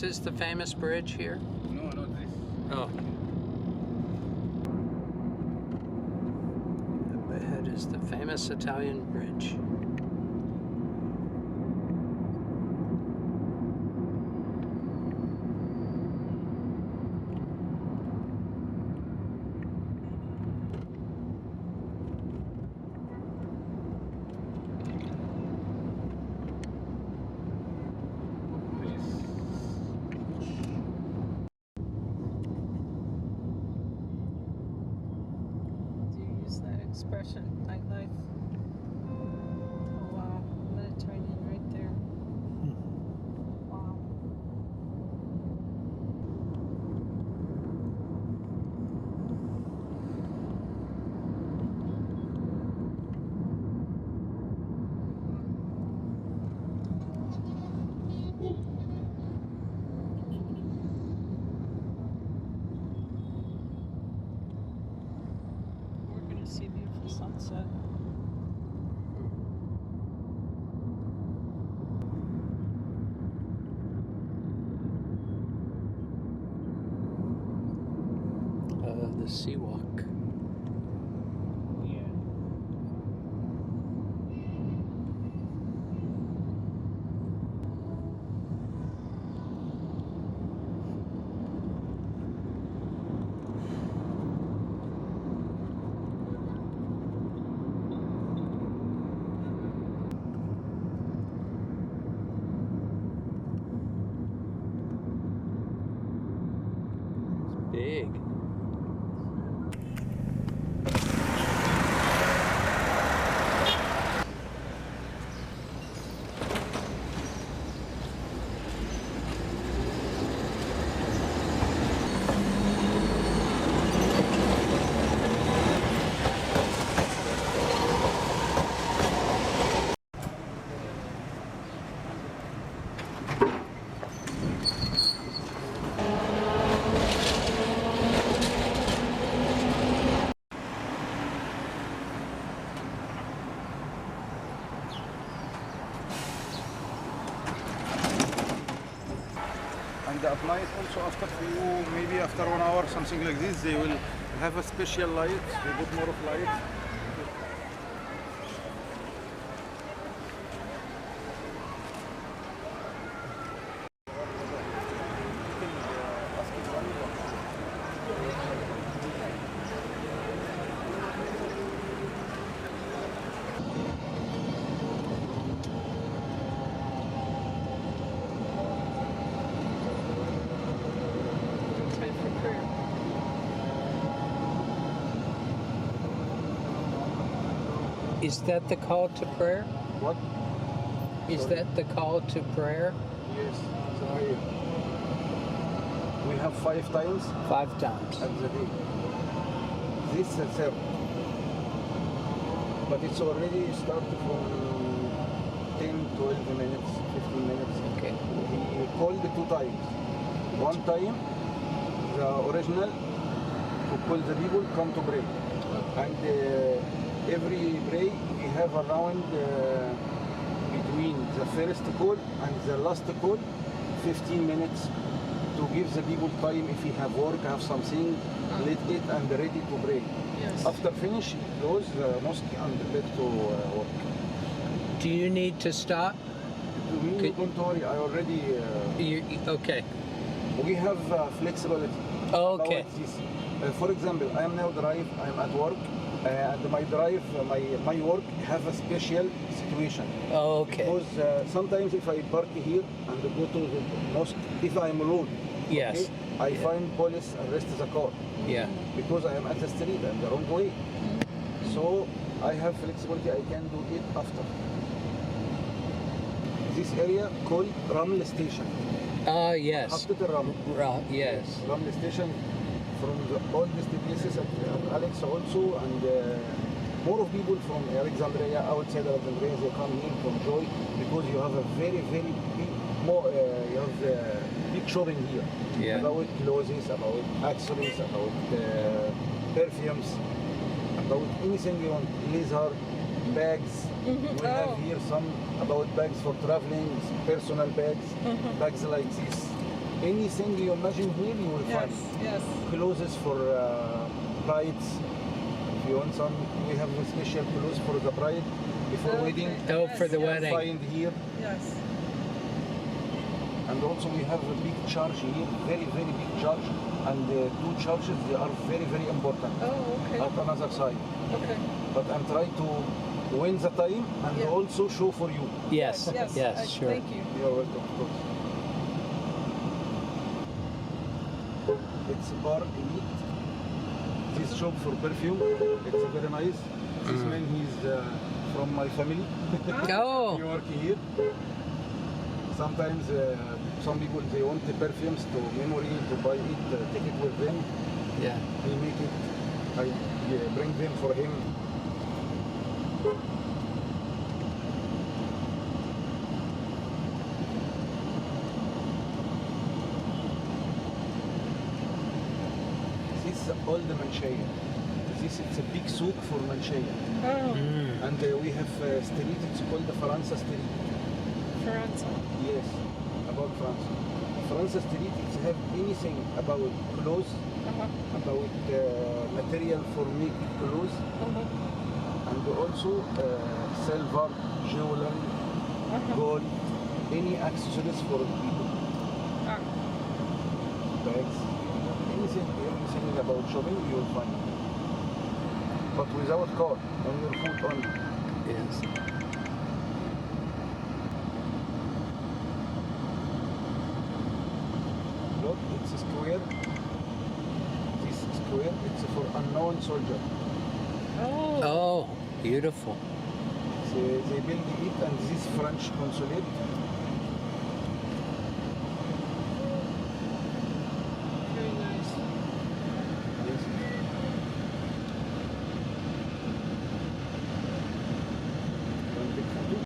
this the famous bridge here? No, not this. Oh. Up ahead is the famous Italian bridge. Expression, nightlife. Oh wow, Mediterranean right there. Wow. We're gonna see a beautiful sunset. The sea walk. Yeah. Big. And at night also after few, maybe after 1 hour, something like this, they will have a special light. They put more of light. Time for prayer. Is that the call to prayer? What? Is Sorry? that the call to prayer? Yes. Sorry. We have 5 times 5 times. at the day. This is the third. But it's already started from 10, 12 minutes, 15 minutes. Okay. We called 2 times. One time, the original, to call the people come to pray. And every pray, we have around between the first call and the last call, 15 minutes to give the people time if you have work, have something, let it and ready to pray. Yes. After finish, close the mosque and let to work. Do you need to stop? To me, Could- don't worry, I already, Okay. we have flexibility. Okay. About this. For example, I am now drive, I am at work, and my drive, my work have a special situation. Okay. Because sometimes if I park here and go to the mosque, if I am alone, Yes. I find police arrest the car Yeah. because I am at the street and the wrong way. So I have flexibility, I can do it after. This area called Raml Station. Yes. After the Raml. Yes. Raml Station from the oldest places at Alex also, and more of people from Alexandria, outside Alexandria, they come here from Joy because you have a very, very big, you have big shopping here. Yeah. About clothes, about accessories, about perfumes, about anything you want, leather, bags. We have here some about bags for traveling, personal bags, bags like this. Anything you imagine here, you will Yes, find. yes. Clothes for brides. If you want some, we have a special clothes for the bride before Okay. wedding. Oh, for the Yes, wedding. Find here. Yes. And also we have a big church here, very, very big church. And the two churches, they are very, very important Oh, okay. at another side. Okay. But I'm trying to win the time and Yeah. also show for you. Yes, Yes. yes, sure. Thank you. You're welcome, of course. It's Bar Elite. This shop for perfume. It's very nice. This man, he's from my family. Oh, He work here. Sometimes some people, they want the perfumes to memory, to buy it, take it with them. yeah. He make it, I bring them for him. This is all the Manchaya. This is a big souk for Manchaya. Oh, Mm. And we have street, it's called the Faransa Street. France. Yes, about France. Faransa Street, it have anything about clothes, Uh-huh. about material for make clothes, Uh-huh. and also silver, jewelry, Uh-huh. gold, any accessories for people, Ah, bags, anything about shopping you will find. But without card, on your foot only. Yes. Look, it's a square. This square, it's for unknown soldier. oh. Oh, beautiful. They build it and this French consulate. Very nice. Yes. One big photo.